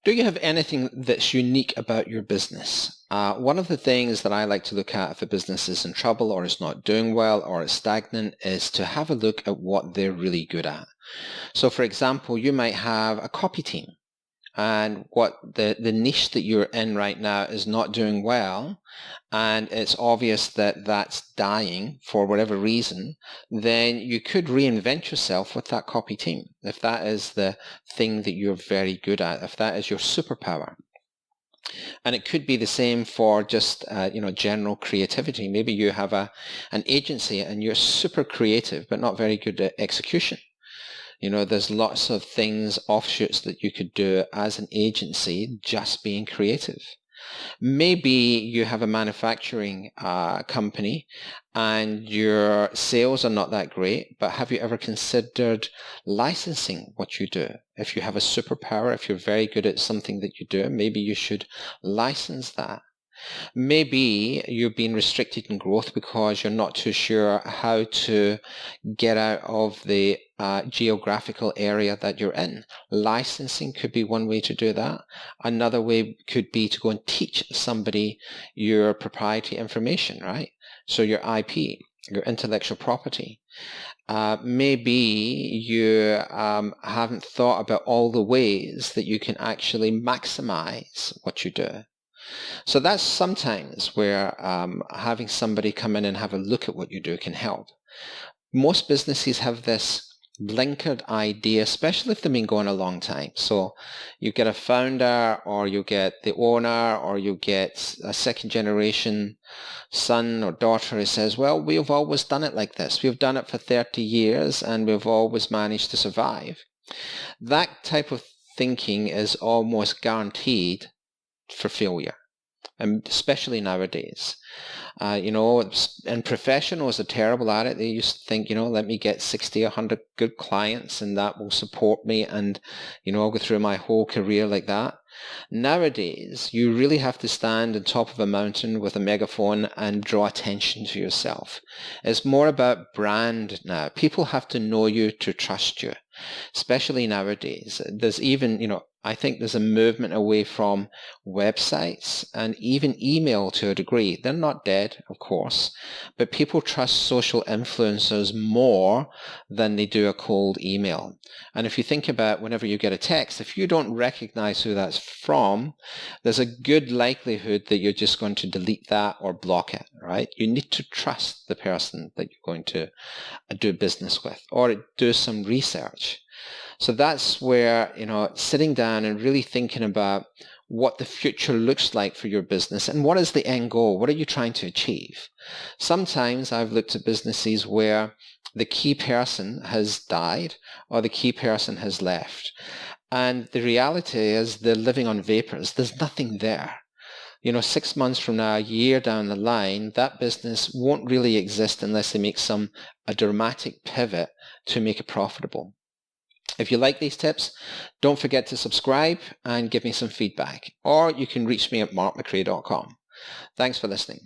Do you have anything that's unique about your business? One of the things that I like to look at if a business is in trouble or is not doing well or is stagnant is to have a look at what they're really good at. So for example, you might have a copy team, and what the niche that you're in right now is not doing well, and it's obvious that that's dying for whatever reason, then you could reinvent yourself with that copy team. If that is the thing that you're very good at, if that is your superpower. And it could be the same for just general creativity. Maybe you have an agency and you're super creative but not very good at execution. There's lots of things, offshoots that you could do as an agency just being creative. Maybe you have a manufacturing company and your sales are not that great, but have you ever considered licensing what you do? If you have a superpower, if you're very good at something that you do, maybe you should license that. Maybe you're being restricted in growth because you're not too sure how to get out of the geographical area that you're in. Licensing could be one way to do that. Another way could be to go and teach somebody your proprietary information, right? So your IP, your intellectual property. Maybe you haven't thought about all the ways that you can actually maximize what you do. So that's sometimes where having somebody come in and have a look at what you do can help. Most businesses have this blinkered idea, especially if they've been going a long time. So you get a founder, or you get the owner, or you get a second generation son or daughter who says, well, we've always done it like this. We've done it for 30 years and we've always managed to survive. That type of thinking is almost guaranteed for failure, and especially nowadays. And professionals are terrible at it. They used to think, let me get 60, 100 good clients and that will support me, and, I'll go through my whole career like that. Nowadays, you really have to stand on top of a mountain with a megaphone and draw attention to yourself. It's more about brand now. People have to know you to trust you, especially nowadays. There's even, I think there's a movement away from websites and even email to a degree. They're not dead, of course, but people trust social influencers more than they do a cold email. And if you think about whenever you get a text, if you don't recognize who that's from, there's a good likelihood that you're just going to delete that or block it, right? You need to trust the person that you're going to do business with, or do some research. So that's where, sitting down and really thinking about what the future looks like for your business and what is the end goal? What are you trying to achieve? Sometimes I've looked at businesses where the key person has died or the key person has left. And the reality is they're living on vapors. There's nothing there. 6 months from now, a year down the line, that business won't really exist unless they make a dramatic pivot to make it profitable. If you like these tips, don't forget to subscribe and give me some feedback, or you can reach me at markmcrae.com. Thanks for listening.